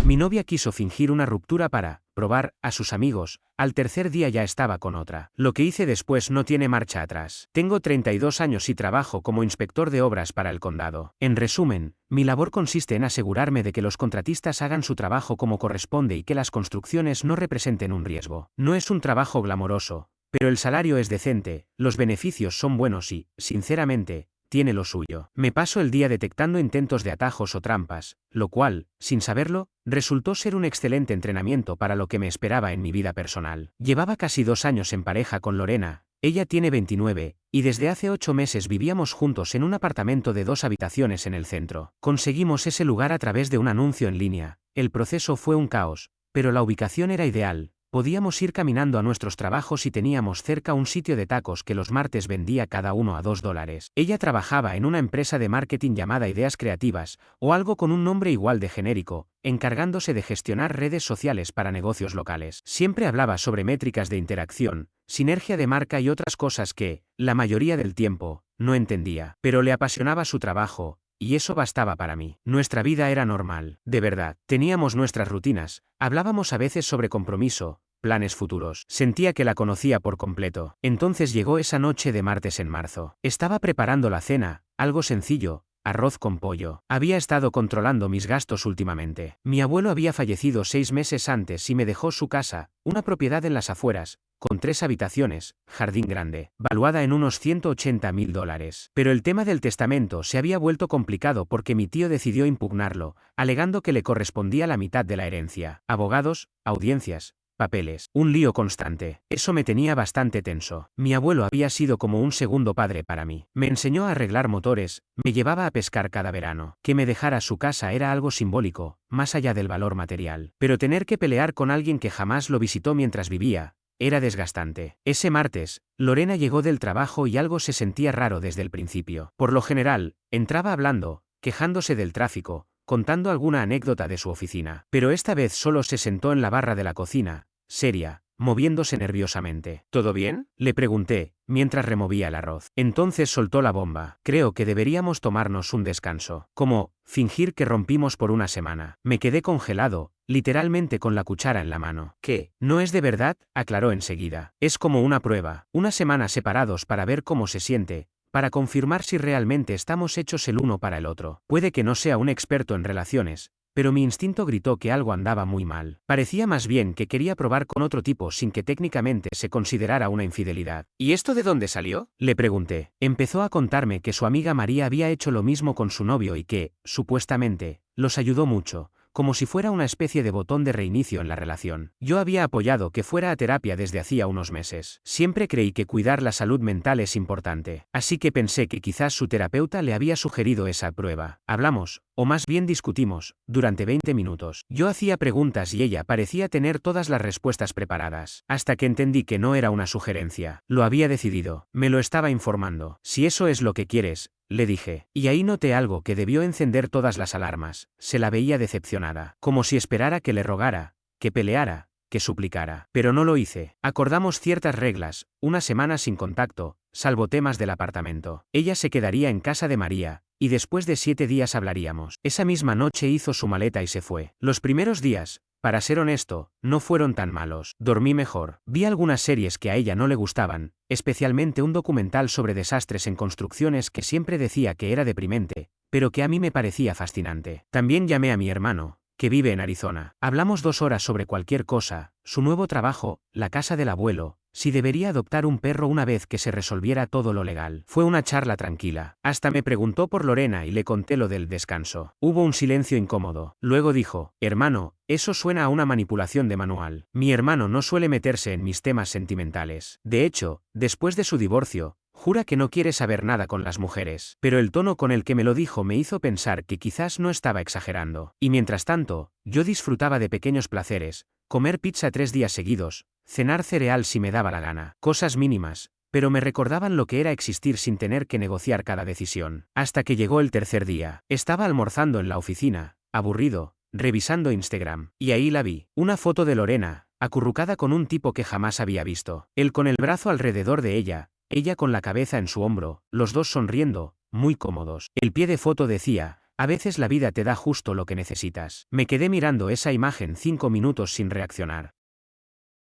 Mi novia quiso fingir una ruptura para probar a sus amigos. Al tercer día ya estaba con otra. Lo que hice después no tiene marcha atrás. Tengo 32 años y trabajo como inspector de obras para el condado. En resumen, mi labor consiste en asegurarme de que los contratistas hagan su trabajo como corresponde y que las construcciones no representen un riesgo. No es un trabajo glamoroso, pero el salario es decente, los beneficios son buenos y, sinceramente, tiene lo suyo. Me paso el día detectando intentos de atajos o trampas, lo cual, sin saberlo, resultó ser un excelente entrenamiento para lo que me esperaba en mi vida personal. Llevaba casi 2 años en pareja con Lorena, ella tiene 29, y desde hace 8 meses vivíamos juntos en un apartamento de 2 habitaciones en el centro. Conseguimos ese lugar a través de un anuncio en línea. El proceso fue un caos, pero la ubicación era ideal. Podíamos ir caminando a nuestros trabajos y teníamos cerca un sitio de tacos que los martes vendía cada uno a $2. Ella trabajaba en una empresa de marketing llamada Ideas Creativas, o algo con un nombre igual de genérico, encargándose de gestionar redes sociales para negocios locales. Siempre hablaba sobre métricas de interacción, sinergia de marca y otras cosas que, la mayoría del tiempo, no entendía. Pero le apasionaba su trabajo, y eso bastaba para mí. Nuestra vida era normal, de verdad. Teníamos nuestras rutinas, hablábamos a veces sobre compromiso, planes futuros. Sentía que la conocía por completo. Entonces llegó esa noche de martes en marzo. Estaba preparando la cena, algo sencillo, arroz con pollo. Había estado controlando mis gastos últimamente. Mi abuelo había fallecido 6 meses antes y me dejó su casa, una propiedad en las afueras, con 3 habitaciones, jardín grande, valuada en unos $180.000. Pero el tema del testamento se había vuelto complicado porque mi tío decidió impugnarlo, alegando que le correspondía la mitad de la herencia. Abogados, audiencias, papeles, un lío constante. Eso me tenía bastante tenso. Mi abuelo había sido como un segundo padre para mí. Me enseñó a arreglar motores, me llevaba a pescar cada verano. Que me dejara su casa era algo simbólico, más allá del valor material. Pero tener que pelear con alguien que jamás lo visitó mientras vivía, era desgastante. Ese martes, Lorena llegó del trabajo y algo se sentía raro desde el principio. Por lo general, entraba hablando, quejándose del tráfico, contando alguna anécdota de su oficina. Pero esta vez solo se sentó en la barra de la cocina, seria, moviéndose nerviosamente. ¿Todo bien?, le pregunté, mientras removía el arroz. Entonces soltó la bomba. Creo que deberíamos tomarnos un descanso. Como, fingir que rompimos por una semana. Me quedé congelado, literalmente con la cuchara en la mano. ¿Qué? ¿No es de verdad?, aclaró enseguida. Es como una prueba. Una semana separados para ver cómo se siente, para confirmar si realmente estamos hechos el uno para el otro. Puede que no sea un experto en relaciones, pero mi instinto gritó que algo andaba muy mal. Parecía más bien que quería probar con otro tipo sin que técnicamente se considerara una infidelidad. ¿Y esto de dónde salió?, le pregunté. Empezó a contarme que su amiga María había hecho lo mismo con su novio y que, supuestamente, los ayudó mucho, como si fuera una especie de botón de reinicio en la relación. Yo había apoyado que fuera a terapia desde hacía unos meses. Siempre creí que cuidar la salud mental es importante, así que pensé que quizás su terapeuta le había sugerido esa prueba. Hablamos, o más bien discutimos, durante 20 minutos. Yo hacía preguntas y ella parecía tener todas las respuestas preparadas, hasta que entendí que no era una sugerencia. Lo había decidido, me lo estaba informando. Si eso es lo que quieres, le dije, y ahí noté algo que debió encender todas las alarmas. Se la veía decepcionada, como si esperara que le rogara, que peleara, que suplicara. Pero no lo hice. Acordamos ciertas reglas, una semana sin contacto, salvo temas del apartamento. Ella se quedaría en casa de María, y después de 7 días hablaríamos. Esa misma noche hizo su maleta y se fue. Los primeros días, para ser honesto, no fueron tan malos. Dormí mejor. Vi algunas series que a ella no le gustaban, especialmente un documental sobre desastres en construcciones que siempre decía que era deprimente, pero que a mí me parecía fascinante. También llamé a mi hermano, que vive en Arizona. Hablamos 2 horas sobre cualquier cosa, su nuevo trabajo, la casa del abuelo, si debería adoptar un perro una vez que se resolviera todo lo legal. Fue una charla tranquila. Hasta me preguntó por Lorena y le conté lo del descanso. Hubo un silencio incómodo. Luego dijo, hermano, eso suena a una manipulación de manual. Mi hermano no suele meterse en mis temas sentimentales. De hecho, después de su divorcio, jura que no quiere saber nada con las mujeres. Pero el tono con el que me lo dijo me hizo pensar que quizás no estaba exagerando. Y mientras tanto, yo disfrutaba de pequeños placeres, comer pizza 3 días seguidos, cenar cereal si me daba la gana. Cosas mínimas, pero me recordaban lo que era existir sin tener que negociar cada decisión. Hasta que llegó el tercer día. Estaba almorzando en la oficina, aburrido, revisando Instagram. Y ahí la vi. Una foto de Lorena, acurrucada con un tipo que jamás había visto. Él con el brazo alrededor de ella con la cabeza en su hombro, los dos sonriendo, muy cómodos. El pie de foto decía, A veces la vida te da justo lo que necesitas. Me quedé mirando esa imagen 5 minutos sin reaccionar.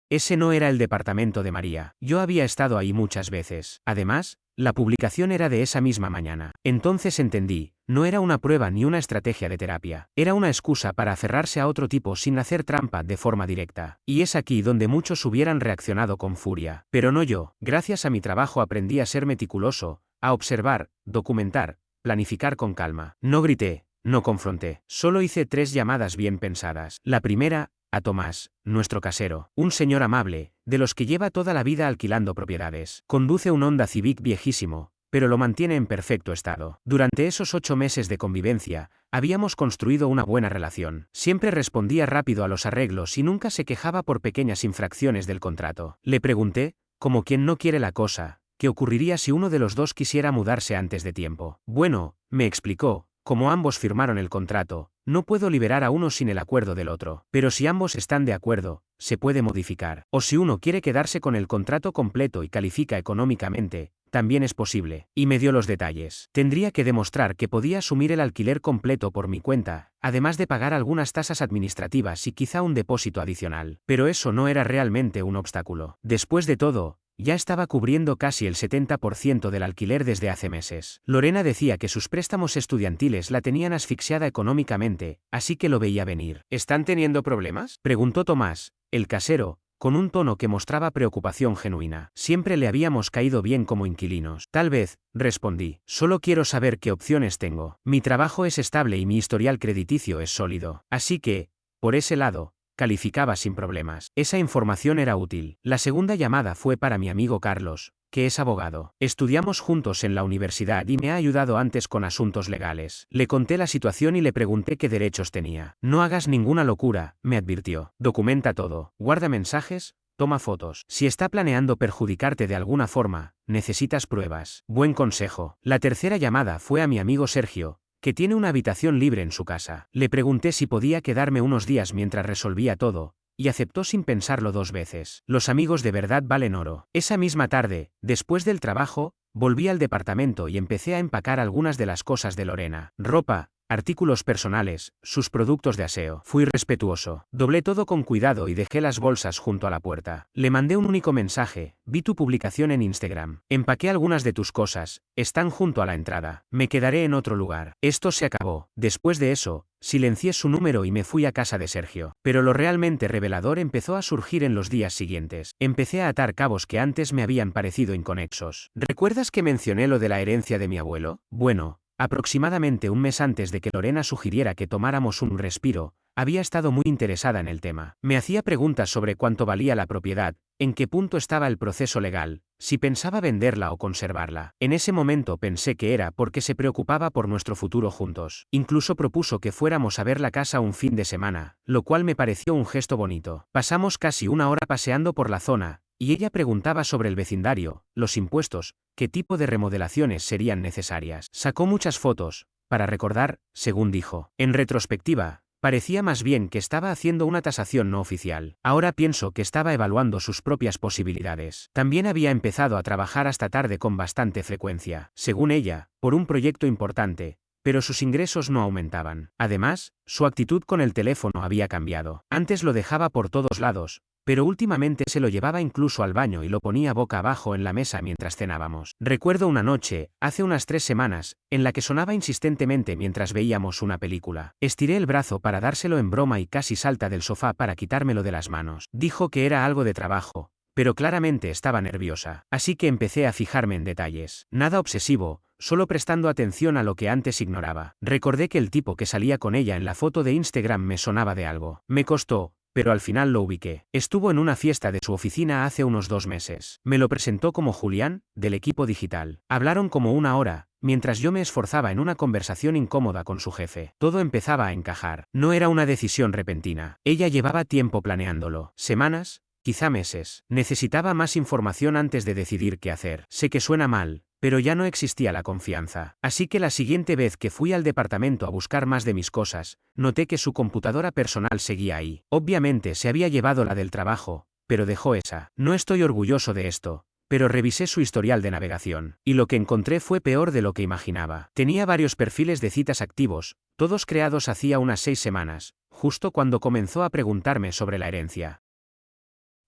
Ese no era el departamento de María. Yo había estado ahí muchas veces. Además, la publicación era de esa misma mañana. Entonces entendí, no era una prueba ni una estrategia de terapia. Era una excusa para aferrarse a otro tipo sin hacer trampa de forma directa. Y es aquí donde muchos hubieran reaccionado con furia. Pero no yo. Gracias a mi trabajo aprendí a ser meticuloso, a observar, documentar, planificar con calma. No grité, no confronté. Solo hice 3 llamadas bien pensadas. La primera, a Tomás, nuestro casero, un señor amable, de los que lleva toda la vida alquilando propiedades. Conduce un Honda Civic viejísimo, pero lo mantiene en perfecto estado. Durante esos 8 meses de convivencia, habíamos construido una buena relación. Siempre respondía rápido a los arreglos y nunca se quejaba por pequeñas infracciones del contrato. Le pregunté, como quien no quiere la cosa, ¿qué ocurriría si uno de los dos quisiera mudarse antes de tiempo? Bueno, me explicó, como ambos firmaron el contrato, no puedo liberar a uno sin el acuerdo del otro. Pero si ambos están de acuerdo, se puede modificar. O si uno quiere quedarse con el contrato completo y califica económicamente, también es posible. Y me dio los detalles. Tendría que demostrar que podía asumir el alquiler completo por mi cuenta, además de pagar algunas tasas administrativas y quizá un depósito adicional. Pero eso no era realmente un obstáculo. Después de todo, ya estaba cubriendo casi el 70% del alquiler desde hace meses. Lorena decía que sus préstamos estudiantiles la tenían asfixiada económicamente, así que lo veía venir. ¿Están teniendo problemas?, preguntó Tomás, el casero, con un tono que mostraba preocupación genuina. Siempre le habíamos caído bien como inquilinos. Tal vez, respondí, solo quiero saber qué opciones tengo. Mi trabajo es estable y mi historial crediticio es sólido. Así que, por ese lado, calificaba sin problemas. Esa información era útil. La segunda llamada fue para mi amigo Carlos, que es abogado. Estudiamos juntos en la universidad y me ha ayudado antes con asuntos legales. Le conté la situación y le pregunté qué derechos tenía. No hagas ninguna locura, me advirtió. Documenta todo. Guarda mensajes, toma fotos. Si está planeando perjudicarte de alguna forma, necesitas pruebas. Buen consejo. La tercera llamada fue a mi amigo Sergio, que tiene una habitación libre en su casa. Le pregunté si podía quedarme unos días mientras resolvía todo, y aceptó sin pensarlo 2 veces. Los amigos de verdad valen oro. Esa misma tarde, después del trabajo, volví al departamento y empecé a empacar algunas de las cosas de Lorena. Ropa, artículos personales, sus productos de aseo. Fui respetuoso. Doblé todo con cuidado y dejé las bolsas junto a la puerta. Le mandé un único mensaje: vi tu publicación en Instagram. Empaqué algunas de tus cosas, están junto a la entrada. Me quedaré en otro lugar. Esto se acabó. Después de eso, silencié su número y me fui a casa de Sergio. Pero lo realmente revelador empezó a surgir en los días siguientes. Empecé a atar cabos que antes me habían parecido inconexos. ¿Recuerdas que mencioné lo de la herencia de mi abuelo? Bueno, aproximadamente un mes antes de que Lorena sugiriera que tomáramos un respiro, había estado muy interesada en el tema. Me hacía preguntas sobre cuánto valía la propiedad, en qué punto estaba el proceso legal, si pensaba venderla o conservarla. En ese momento pensé que era porque se preocupaba por nuestro futuro juntos. Incluso propuso que fuéramos a ver la casa un fin de semana, lo cual me pareció un gesto bonito. Pasamos casi 1 hora paseando por la zona, y ella preguntaba sobre el vecindario, los impuestos, qué tipo de remodelaciones serían necesarias. Sacó muchas fotos, para recordar, según dijo. En retrospectiva, parecía más bien que estaba haciendo una tasación no oficial. Ahora pienso que estaba evaluando sus propias posibilidades. También había empezado a trabajar hasta tarde con bastante frecuencia, según ella, por un proyecto importante, pero sus ingresos no aumentaban. Además, su actitud con el teléfono había cambiado. Antes lo dejaba por todos lados, pero últimamente se lo llevaba incluso al baño y lo ponía boca abajo en la mesa mientras cenábamos. Recuerdo una noche, hace unas 3 semanas, en la que sonaba insistentemente mientras veíamos una película. Estiré el brazo para dárselo en broma y casi salta del sofá para quitármelo de las manos. Dijo que era algo de trabajo, pero claramente estaba nerviosa. Así que empecé a fijarme en detalles. Nada obsesivo, solo prestando atención a lo que antes ignoraba. Recordé que el tipo que salía con ella en la foto de Instagram me sonaba de algo. Me costó, pero al final lo ubiqué. Estuvo en una fiesta de su oficina hace unos 2 meses. Me lo presentó como Julián, del equipo digital. Hablaron como 1 hora, mientras yo me esforzaba en una conversación incómoda con su jefe. Todo empezaba a encajar. No era una decisión repentina. Ella llevaba tiempo planeándolo. Semanas, quizá meses. Necesitaba más información antes de decidir qué hacer. Sé que suena mal, pero ya no existía la confianza. Así que la siguiente vez que fui al departamento a buscar más de mis cosas, noté que su computadora personal seguía ahí. Obviamente se había llevado la del trabajo, pero dejó esa. No estoy orgulloso de esto, pero revisé su historial de navegación, y lo que encontré fue peor de lo que imaginaba. Tenía varios perfiles de citas activos, todos creados hacía unas 6 semanas, justo cuando comenzó a preguntarme sobre la herencia.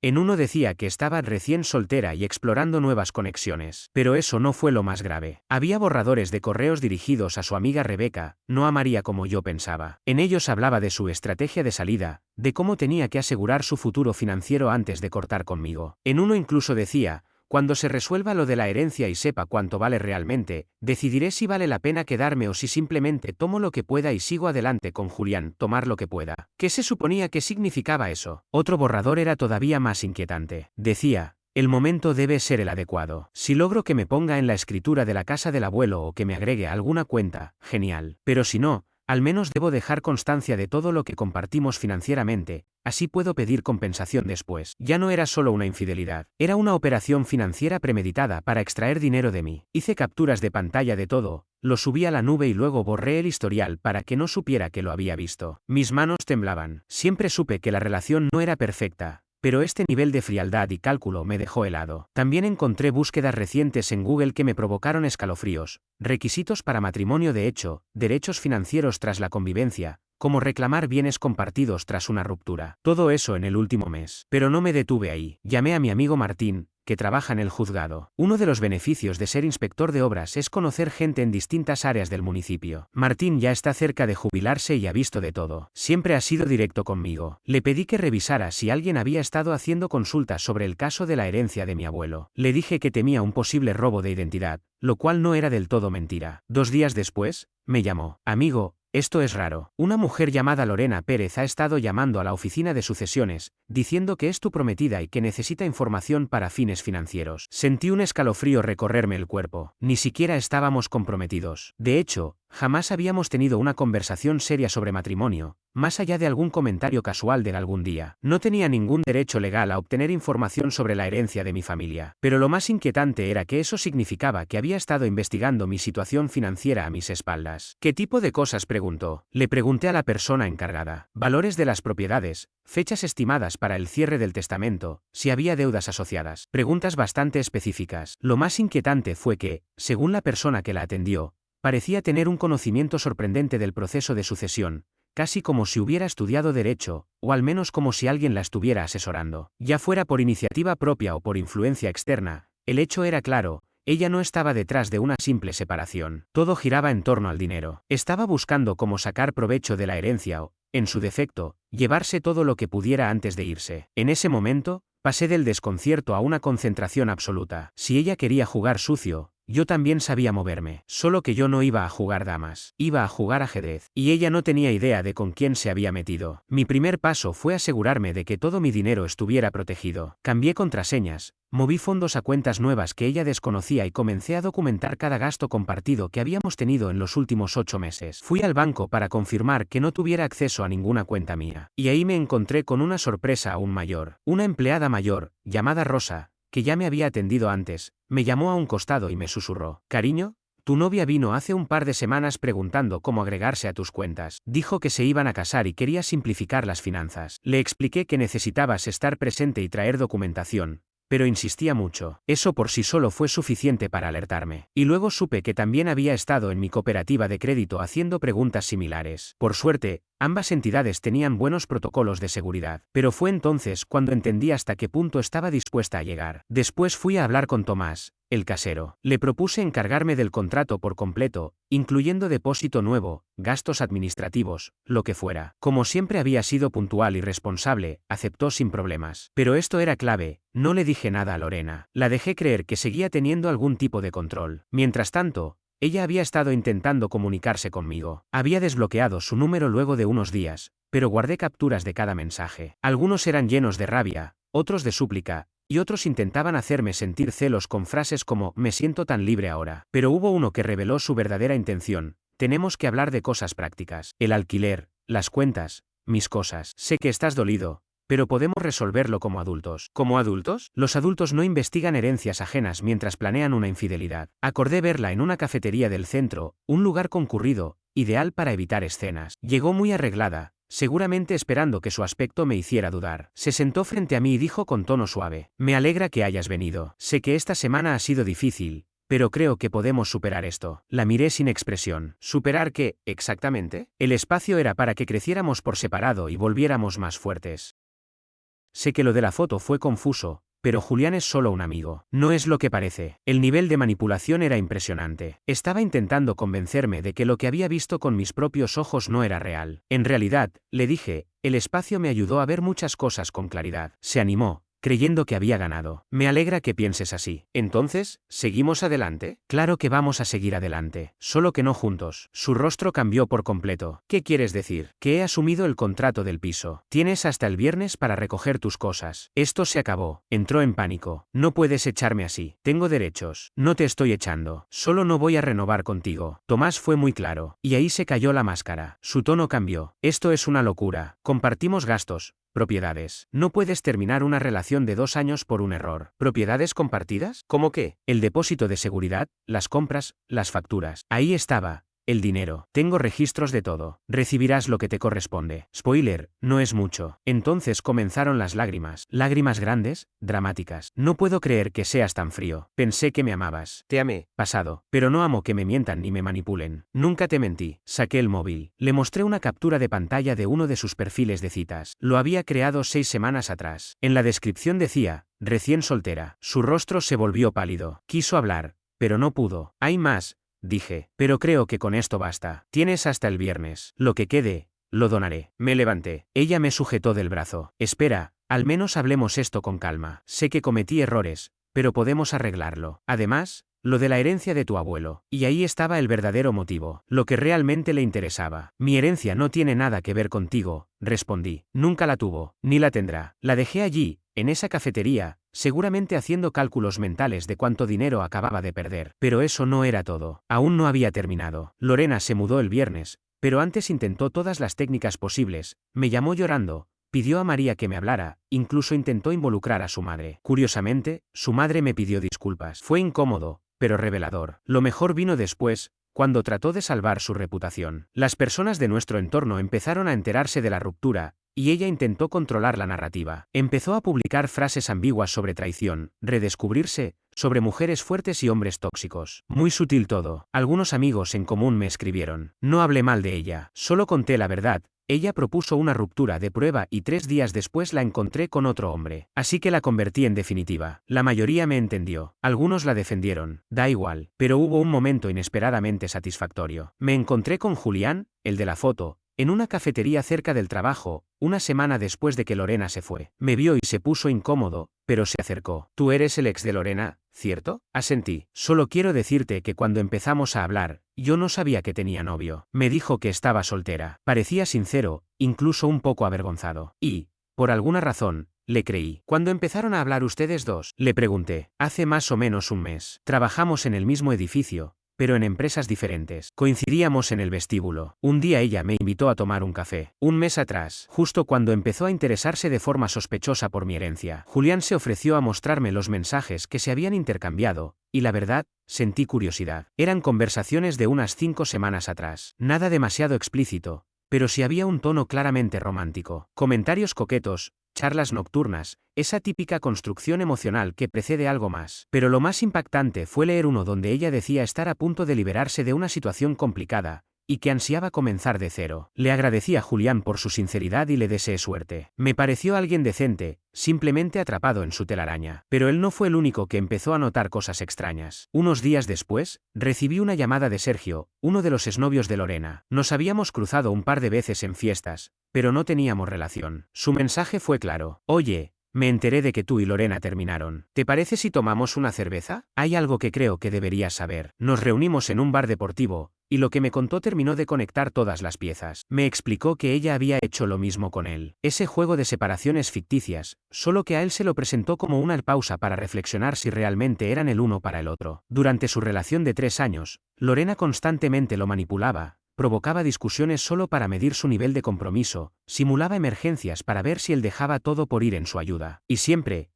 En uno decía que estaba recién soltera y explorando nuevas conexiones. Pero eso no fue lo más grave. Había borradores de correos dirigidos a su amiga Rebeca, no a María como yo pensaba. En ellos hablaba de su estrategia de salida, de cómo tenía que asegurar su futuro financiero antes de cortar conmigo. En uno incluso decía: cuando se resuelva lo de la herencia y sepa cuánto vale realmente, decidiré si vale la pena quedarme o si simplemente tomo lo que pueda y sigo adelante con Julián, tomar lo que pueda. ¿Qué se suponía que significaba eso? Otro borrador era todavía más inquietante. Decía: el momento debe ser el adecuado. Si logro que me ponga en la escritura de la casa del abuelo o que me agregue a alguna cuenta, genial. Pero si no, al menos debo dejar constancia de todo lo que compartimos financieramente, así puedo pedir compensación después. Ya no era solo una infidelidad, era una operación financiera premeditada para extraer dinero de mí. Hice capturas de pantalla de todo, lo subí a la nube y luego borré el historial para que no supiera que lo había visto. Mis manos temblaban. Siempre supe que la relación no era perfecta, pero este nivel de frialdad y cálculo me dejó helado. También encontré búsquedas recientes en Google que me provocaron escalofríos: requisitos para matrimonio de hecho, derechos financieros tras la convivencia, como reclamar bienes compartidos tras una ruptura. Todo eso en el último mes. Pero no me detuve ahí. Llamé a mi amigo Martín, que trabaja en el juzgado. Uno de los beneficios de ser inspector de obras es conocer gente en distintas áreas del municipio. Martín ya está cerca de jubilarse y ha visto de todo. Siempre ha sido directo conmigo. Le pedí que revisara si alguien había estado haciendo consultas sobre el caso de la herencia de mi abuelo. Le dije que temía un posible robo de identidad, lo cual no era del todo mentira. 2 días después, me llamó: amigo, esto es raro. Una mujer llamada Lorena Pérez ha estado llamando a la oficina de sucesiones, diciendo que es tu prometida y que necesita información para fines financieros. Sentí un escalofrío recorrerme el cuerpo. Ni siquiera estábamos comprometidos. De hecho, jamás habíamos tenido una conversación seria sobre matrimonio, más allá de algún comentario casual de algún día. No tenía ningún derecho legal a obtener información sobre la herencia de mi familia. Pero lo más inquietante era que eso significaba que había estado investigando mi situación financiera a mis espaldas. ¿Qué tipo de cosas? Preguntó. Le pregunté a la persona encargada. Valores de las propiedades, fechas estimadas para el cierre del testamento, si había deudas asociadas. Preguntas bastante específicas. Lo más inquietante fue que, según la persona que la atendió, parecía tener un conocimiento sorprendente del proceso de sucesión, casi como si hubiera estudiado derecho, o al menos como si alguien la estuviera asesorando. Ya fuera por iniciativa propia o por influencia externa, el hecho era claro: ella no estaba detrás de una simple separación. Todo giraba en torno al dinero. Estaba buscando cómo sacar provecho de la herencia o, en su defecto, llevarse todo lo que pudiera antes de irse. En ese momento, pasé del desconcierto a una concentración absoluta. Si ella quería jugar sucio, yo también sabía moverme. Solo que yo no iba a jugar damas. Iba a jugar ajedrez. Y ella no tenía idea de con quién se había metido. Mi primer paso fue asegurarme de que todo mi dinero estuviera protegido. Cambié contraseñas, moví fondos a cuentas nuevas que ella desconocía y comencé a documentar cada gasto compartido que habíamos tenido en los últimos 8 meses. Fui al banco para confirmar que no tuviera acceso a ninguna cuenta mía. Y ahí me encontré con una sorpresa aún mayor. Una empleada mayor, llamada Rosa, que ya me había atendido antes, me llamó a un costado y me susurró: cariño, tu novia vino hace un par de semanas preguntando cómo agregarse a tus cuentas. Dijo que se iban a casar y quería simplificar las finanzas. Le expliqué que necesitabas estar presente y traer documentación, pero insistía mucho. Eso por sí solo fue suficiente para alertarme. Y luego supe que también había estado en mi cooperativa de crédito haciendo preguntas similares. Por suerte, ambas entidades tenían buenos protocolos de seguridad. Pero fue entonces cuando entendí hasta qué punto estaba dispuesta a llegar. Después fui a hablar con Tomás, el casero. Le propuse encargarme del contrato por completo, incluyendo depósito nuevo, gastos administrativos, lo que fuera. Como siempre había sido puntual y responsable, aceptó sin problemas. Pero esto era clave: no le dije nada a Lorena. La dejé creer que seguía teniendo algún tipo de control. Mientras tanto, ella había estado intentando comunicarse conmigo. Había desbloqueado su número luego de unos días, pero guardé capturas de cada mensaje. Algunos eran llenos de rabia, otros de súplica, y otros intentaban hacerme sentir celos con frases como: me siento tan libre ahora. Pero hubo uno que reveló su verdadera intención: tenemos que hablar de cosas prácticas. El alquiler, las cuentas, mis cosas. Sé que estás dolido, pero podemos resolverlo como adultos. ¿Como adultos? Los adultos no investigan herencias ajenas mientras planean una infidelidad. Acordé verla en una cafetería del centro, un lugar concurrido, ideal para evitar escenas. Llegó muy arreglada, seguramente esperando que su aspecto me hiciera dudar. Se sentó frente a mí y dijo con tono suave: me alegra que hayas venido. Sé que esta semana ha sido difícil, pero creo que podemos superar esto. La miré sin expresión. ¿Superar qué, exactamente? El espacio era para que creciéramos por separado y volviéramos más fuertes. Sé que lo de la foto fue confuso, pero Julián es solo un amigo. No es lo que parece. El nivel de manipulación era impresionante. Estaba intentando convencerme de que lo que había visto con mis propios ojos no era real. En realidad, le dije, el espacio me ayudó a ver muchas cosas con claridad. Se animó, creyendo que había ganado. Me alegra que pienses así. Entonces, ¿seguimos adelante? Claro que vamos a seguir adelante, solo que no juntos. Su rostro cambió por completo. ¿Qué quieres decir? Que he asumido el contrato del piso. Tienes hasta el viernes para recoger tus cosas. Esto se acabó. Entró en pánico. No puedes echarme así. Tengo derechos. No te estoy echando. Solo no voy a renovar contigo. Tomás fue muy claro. Y ahí se cayó la máscara. Su tono cambió. Esto es una locura. Compartimos gastos. Propiedades. No puedes terminar una relación de 2 años por un error. ¿Propiedades compartidas? ¿Cómo qué? El depósito de seguridad, las compras, las facturas. Ahí estaba. El dinero. Tengo registros de todo. Recibirás lo que te corresponde. Spoiler, no es mucho. Entonces comenzaron las lágrimas. Lágrimas grandes, dramáticas. No puedo creer que seas tan frío. Pensé que me amabas. Te amé. Pasado. Pero no amo que me mientan ni me manipulen. Nunca te mentí. Saqué el móvil. Le mostré una captura de pantalla de uno de sus perfiles de citas. Lo había creado 6 semanas atrás. En la descripción decía, recién soltera. Su rostro se volvió pálido. Quiso hablar, pero no pudo. Hay más, dije, pero creo que con esto basta. Tienes hasta el viernes. Lo que quede, lo donaré. Me levanté. Ella me sujetó del brazo. Espera, al menos hablemos esto con calma. Sé que cometí errores, pero podemos arreglarlo. Además, lo de la herencia de tu abuelo. Y ahí estaba el verdadero motivo, lo que realmente le interesaba. Mi herencia no tiene nada que ver contigo, respondí. Nunca la tuvo, ni la tendrá. La dejé allí, en esa cafetería, seguramente haciendo cálculos mentales de cuánto dinero acababa de perder. Pero eso no era todo. Aún no había terminado. Lorena se mudó el viernes, pero antes intentó todas las técnicas posibles. Me llamó llorando. Pidió a María que me hablara, incluso intentó involucrar a su madre. Curiosamente, su madre me pidió disculpas. Fue incómodo, pero revelador. Lo mejor vino después, cuando trató de salvar su reputación. Las personas de nuestro entorno empezaron a enterarse de la ruptura, y ella intentó controlar la narrativa. Empezó a publicar frases ambiguas sobre traición, redescubrirse, sobre mujeres fuertes y hombres tóxicos. Muy sutil todo. Algunos amigos en común me escribieron. No hablé mal de ella, solo conté la verdad. Ella propuso una ruptura de prueba y 3 días después la encontré con otro hombre. Así que la convertí en definitiva. La mayoría me entendió. Algunos la defendieron. Da igual. Pero hubo un momento inesperadamente satisfactorio. Me encontré con Julián, el de la foto, en una cafetería cerca del trabajo, una semana después de que Lorena se fue. Me vio y se puso incómodo, pero se acercó. Tú eres el ex de Lorena, ¿cierto? Asentí. Solo quiero decirte que cuando empezamos a hablar, yo no sabía que tenía novio. Me dijo que estaba soltera. Parecía sincero, incluso un poco avergonzado. Y, por alguna razón, le creí. ¿Cuándo empezaron a hablar ustedes dos? Le pregunté. Hace más o menos un mes. Trabajamos en el mismo edificio, pero en empresas diferentes. Coincidíamos en el vestíbulo. Un día ella me invitó a tomar un café. Un mes atrás, justo cuando empezó a interesarse de forma sospechosa por mi herencia. Julián se ofreció a mostrarme los mensajes que se habían intercambiado, y la verdad, sentí curiosidad. Eran conversaciones de unas 5 semanas atrás. Nada demasiado explícito, pero sí había un tono claramente romántico. Comentarios coquetos, charlas nocturnas, esa típica construcción emocional que precede algo más. Pero lo más impactante fue leer uno donde ella decía estar a punto de liberarse de una situación complicada, y que ansiaba comenzar de cero. Le agradecí a Julián por su sinceridad y le deseé suerte. Me pareció alguien decente, simplemente atrapado en su telaraña. Pero él no fue el único que empezó a notar cosas extrañas. Unos días después, recibí una llamada de Sergio, uno de los exnovios de Lorena. Nos habíamos cruzado un par de veces en fiestas, pero no teníamos relación. Su mensaje fue claro. Oye, me enteré de que tú y Lorena terminaron. ¿Te parece si tomamos una cerveza? Hay algo que creo que deberías saber. Nos reunimos en un bar deportivo, y lo que me contó terminó de conectar todas las piezas. Me explicó que ella había hecho lo mismo con él. Ese juego de separaciones ficticias, solo que a él se lo presentó como una pausa para reflexionar si realmente eran el uno para el otro. Durante su relación de 3 años, Lorena constantemente lo manipulaba, provocaba discusiones solo para medir su nivel de compromiso, simulaba emergencias para ver si él dejaba todo por ir en su ayuda. Y siempre,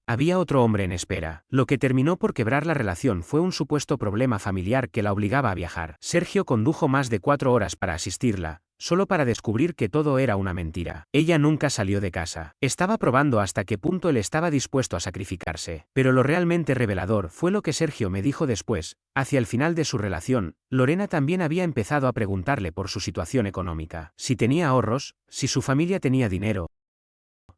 había otro hombre en espera. Lo que terminó por quebrar la relación fue un supuesto problema familiar que la obligaba a viajar. Sergio condujo más de 4 horas para asistirla, solo para descubrir que todo era una mentira. Ella nunca salió de casa. Estaba probando hasta qué punto él estaba dispuesto a sacrificarse. Pero lo realmente revelador fue lo que Sergio me dijo después. Hacia el final de su relación, Lorena también había empezado a preguntarle por su situación económica. Si tenía ahorros, si su familia tenía dinero,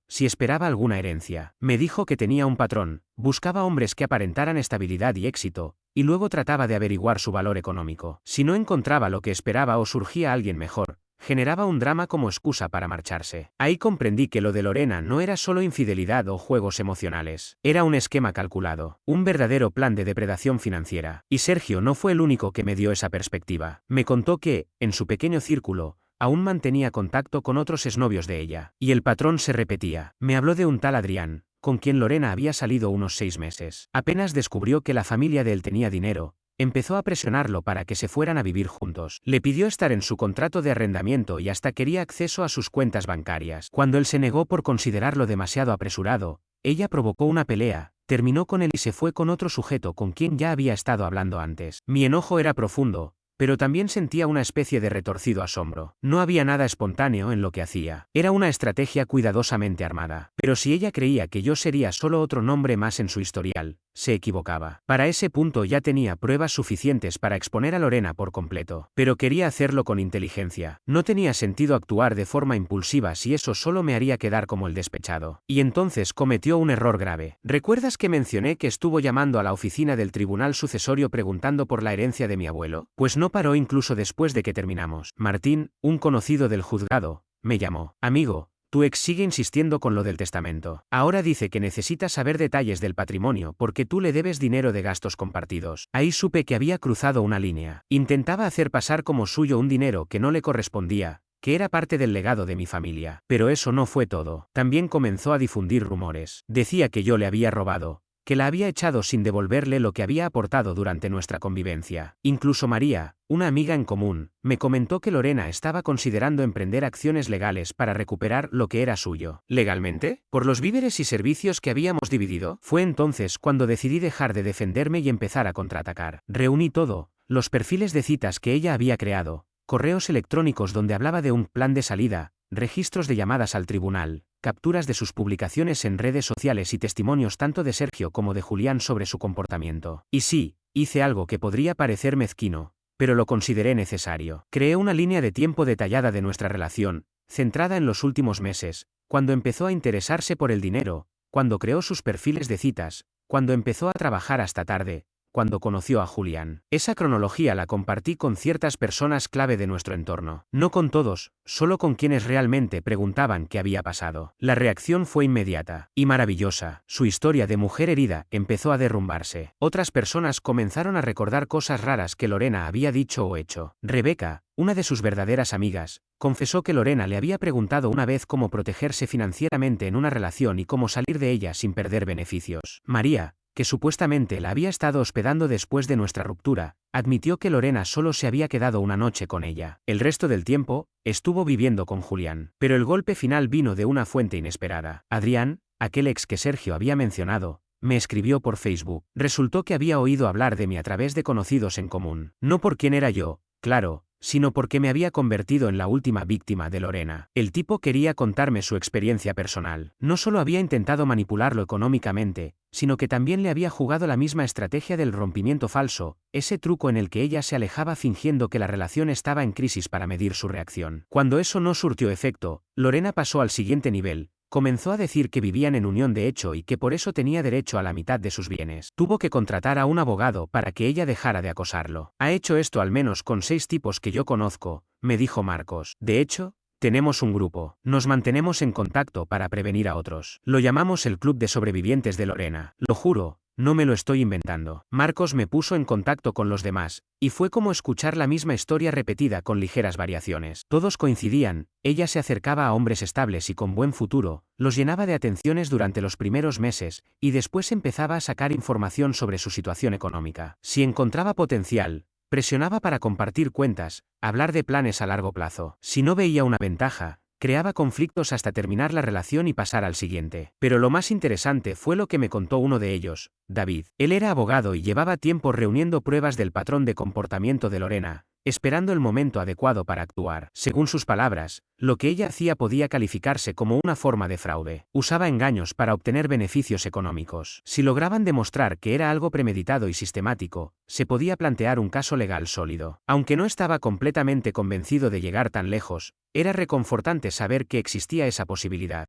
si esperaba alguna herencia. Me dijo que tenía un patrón, buscaba hombres que aparentaran estabilidad y éxito, y luego trataba de averiguar su valor económico. Si no encontraba lo que esperaba o surgía alguien mejor, generaba un drama como excusa para marcharse. Ahí comprendí que lo de Lorena no era solo infidelidad o juegos emocionales. Era un esquema calculado, un verdadero plan de depredación financiera. Y Sergio no fue el único que me dio esa perspectiva. Me contó que, en su pequeño círculo, aún mantenía contacto con otros exnovios de ella. Y el patrón se repetía. Me habló de un tal Adrián, con quien Lorena había salido unos 6 meses. Apenas descubrió que la familia de él tenía dinero, empezó a presionarlo para que se fueran a vivir juntos. Le pidió estar en su contrato de arrendamiento y hasta quería acceso a sus cuentas bancarias. Cuando él se negó por considerarlo demasiado apresurado, ella provocó una pelea, terminó con él y se fue con otro sujeto con quien ya había estado hablando antes. Mi enojo era profundo, pero también sentía una especie de retorcido asombro. No había nada espontáneo en lo que hacía. Era una estrategia cuidadosamente armada. Pero si ella creía que yo sería solo otro nombre más en su historial, se equivocaba. Para ese punto ya tenía pruebas suficientes para exponer a Lorena por completo. Pero quería hacerlo con inteligencia. No tenía sentido actuar de forma impulsiva si eso solo me haría quedar como el despechado. Y entonces cometió un error grave. ¿Recuerdas que mencioné que estuvo llamando a la oficina del tribunal sucesorio preguntando por la herencia de mi abuelo? Pues no paró incluso después de que terminamos. Martín, un conocido del juzgado, me llamó. Amigo, tu ex sigue insistiendo con lo del testamento. Ahora dice que necesita saber detalles del patrimonio porque tú le debes dinero de gastos compartidos. Ahí supe que había cruzado una línea. Intentaba hacer pasar como suyo un dinero que no le correspondía, que era parte del legado de mi familia. Pero eso no fue todo. También comenzó a difundir rumores. Decía que yo le había robado, que la había echado sin devolverle lo que había aportado durante nuestra convivencia. Incluso María, una amiga en común, me comentó que Lorena estaba considerando emprender acciones legales para recuperar lo que era suyo. ¿Legalmente? ¿Por los víveres y servicios que habíamos dividido? Fue entonces cuando decidí dejar de defenderme y empezar a contraatacar. Reuní todo, los perfiles de citas que ella había creado, correos electrónicos donde hablaba de un plan de salida, registros de llamadas al tribunal, capturas de sus publicaciones en redes sociales y testimonios tanto de Sergio como de Julián sobre su comportamiento. Y sí, hice algo que podría parecer mezquino, pero lo consideré necesario. Creé una línea de tiempo detallada de nuestra relación, centrada en los últimos meses, cuando empezó a interesarse por el dinero, cuando creó sus perfiles de citas, cuando empezó a trabajar hasta tarde, cuando conoció a Julián. Esa cronología la compartí con ciertas personas clave de nuestro entorno. No con todos, solo con quienes realmente preguntaban qué había pasado. La reacción fue inmediata y maravillosa. Su historia de mujer herida empezó a derrumbarse. Otras personas comenzaron a recordar cosas raras que Lorena había dicho o hecho. Rebeca, una de sus verdaderas amigas, confesó que Lorena le había preguntado una vez cómo protegerse financieramente en una relación y cómo salir de ella sin perder beneficios. María, que supuestamente la había estado hospedando después de nuestra ruptura, admitió que Lorena solo se había quedado una noche con ella. El resto del tiempo, estuvo viviendo con Julián. Pero el golpe final vino de una fuente inesperada. Adrián, aquel ex que Sergio había mencionado, me escribió por Facebook. Resultó que había oído hablar de mí a través de conocidos en común. No por quién era yo, claro, sino porque me había convertido en la última víctima de Lorena. El tipo quería contarme su experiencia personal. No solo había intentado manipularlo económicamente, sino que también le había jugado la misma estrategia del rompimiento falso, ese truco en el que ella se alejaba fingiendo que la relación estaba en crisis para medir su reacción. Cuando eso no surtió efecto, Lorena pasó al siguiente nivel. Comenzó a decir que vivían en unión de hecho y que por eso tenía derecho a la mitad de sus bienes. Tuvo que contratar a un abogado para que ella dejara de acosarlo. Ha hecho esto al menos con 6 tipos que yo conozco, me dijo Marcos. De hecho, tenemos un grupo. Nos mantenemos en contacto para prevenir a otros. Lo llamamos el Club de Sobrevivientes de Lorena. Lo juro, no me lo estoy inventando. Marcos me puso en contacto con los demás, y fue como escuchar la misma historia repetida con ligeras variaciones. Todos coincidían, ella se acercaba a hombres estables y con buen futuro, los llenaba de atenciones durante los primeros meses, y después empezaba a sacar información sobre su situación económica. Si encontraba potencial, presionaba para compartir cuentas, hablar de planes a largo plazo. Si no veía una ventaja, creaba conflictos hasta terminar la relación y pasar al siguiente. Pero lo más interesante fue lo que me contó uno de ellos, David. Él era abogado y llevaba tiempo reuniendo pruebas del patrón de comportamiento de Lorena, esperando el momento adecuado para actuar. Según sus palabras, lo que ella hacía podía calificarse como una forma de fraude. Usaba engaños para obtener beneficios económicos. Si lograban demostrar que era algo premeditado y sistemático, se podía plantear un caso legal sólido. Aunque no estaba completamente convencido de llegar tan lejos, era reconfortante saber que existía esa posibilidad.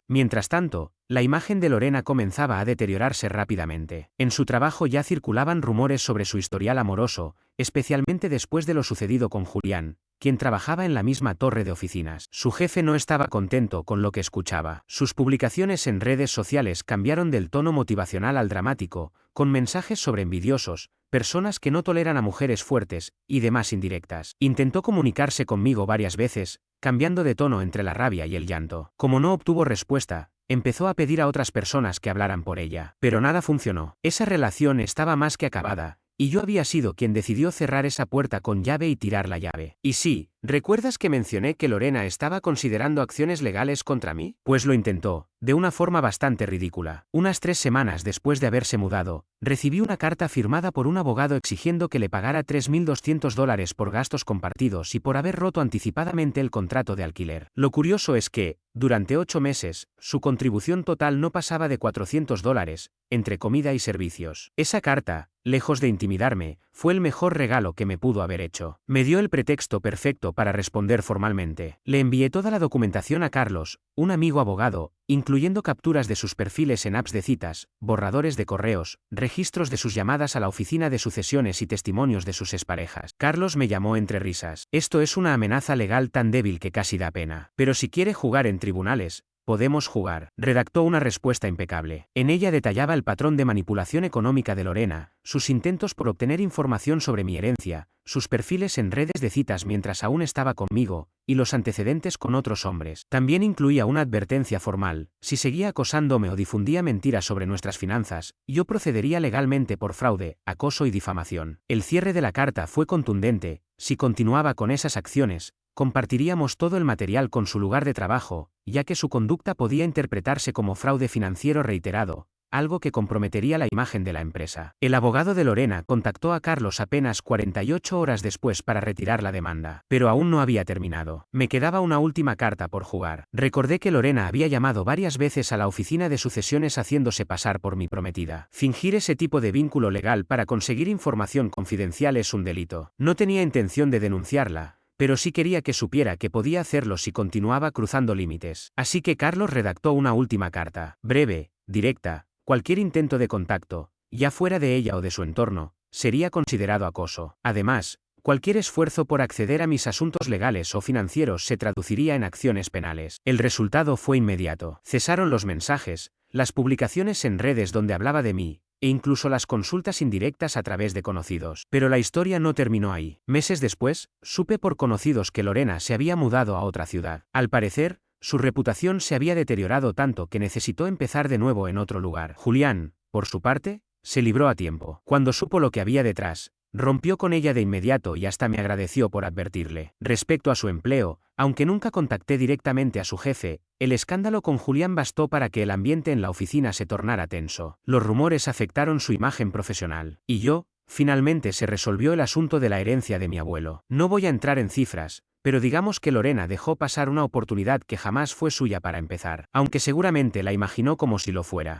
Mientras tanto, la imagen de Lorena comenzaba a deteriorarse rápidamente. En su trabajo ya circulaban rumores sobre su historial amoroso, especialmente después de lo sucedido con Julián, quien trabajaba en la misma torre de oficinas. Su jefe no estaba contento con lo que escuchaba. Sus publicaciones en redes sociales cambiaron del tono motivacional al dramático, con mensajes sobre envidiosos, personas que no toleran a mujeres fuertes, y demás indirectas. Intentó comunicarse conmigo varias veces, cambiando de tono entre la rabia y el llanto. Como no obtuvo respuesta, empezó a pedir a otras personas que hablaran por ella. Pero nada funcionó. Esa relación estaba más que acabada, y yo había sido quien decidió cerrar esa puerta con llave y tirar la llave. Y sí, ¿recuerdas que mencioné que Lorena estaba considerando acciones legales contra mí? Pues lo intentó, de una forma bastante ridícula. Unas 3 semanas después de haberse mudado, recibí una carta firmada por un abogado exigiendo que le pagara $3.200 por gastos compartidos y por haber roto anticipadamente el contrato de alquiler. Lo curioso es que, durante 8 meses, su contribución total no pasaba de $400, entre comida y servicios. Esa carta, lejos de intimidarme, fue el mejor regalo que me pudo haber hecho. Me dio el pretexto perfecto para responder formalmente. Le envié toda la documentación a Carlos, un amigo abogado, incluyendo capturas de sus perfiles en apps de citas, borradores de correos, registros de sus llamadas a la oficina de sucesiones y testimonios de sus exparejas. Carlos me llamó entre risas. Esto es una amenaza legal tan débil que casi da pena. Pero si quiere jugar en tribunales, podemos jugar. Redactó una respuesta impecable. En ella detallaba el patrón de manipulación económica de Lorena, sus intentos por obtener información sobre mi herencia, sus perfiles en redes de citas mientras aún estaba conmigo, y los antecedentes con otros hombres. También incluía una advertencia formal: si seguía acosándome o difundía mentiras sobre nuestras finanzas, yo procedería legalmente por fraude, acoso y difamación. El cierre de la carta fue contundente: si continuaba con esas acciones, compartiríamos todo el material con su lugar de trabajo, ya que su conducta podía interpretarse como fraude financiero reiterado, algo que comprometería la imagen de la empresa. El abogado de Lorena contactó a Carlos apenas 48 horas después para retirar la demanda, pero aún no había terminado. Me quedaba una última carta por jugar. Recordé que Lorena había llamado varias veces a la oficina de sucesiones haciéndose pasar por mi prometida. Fingir ese tipo de vínculo legal para conseguir información confidencial es un delito. No tenía intención de denunciarla, pero sí quería que supiera que podía hacerlo si continuaba cruzando límites. Así que Carlos redactó una última carta, breve, directa. Cualquier intento de contacto, ya fuera de ella o de su entorno, sería considerado acoso. Además, cualquier esfuerzo por acceder a mis asuntos legales o financieros se traduciría en acciones penales. El resultado fue inmediato. Cesaron los mensajes, las publicaciones en redes donde hablaba de mí, e incluso las consultas indirectas a través de conocidos. Pero la historia no terminó ahí. Meses después, supe por conocidos que Lorena se había mudado a otra ciudad. Al parecer, su reputación se había deteriorado tanto que necesitó empezar de nuevo en otro lugar. Julián, por su parte, se libró a tiempo. Cuando supo lo que había detrás, rompió con ella de inmediato y hasta me agradeció por advertirle. Respecto a su empleo, aunque nunca contacté directamente a su jefe, el escándalo con Julián bastó para que el ambiente en la oficina se tornara tenso. Los rumores afectaron su imagen profesional. Y finalmente se resolvió el asunto de la herencia de mi abuelo. No voy a entrar en cifras, pero digamos que Lorena dejó pasar una oportunidad que jamás fue suya para empezar, aunque seguramente la imaginó como si lo fuera.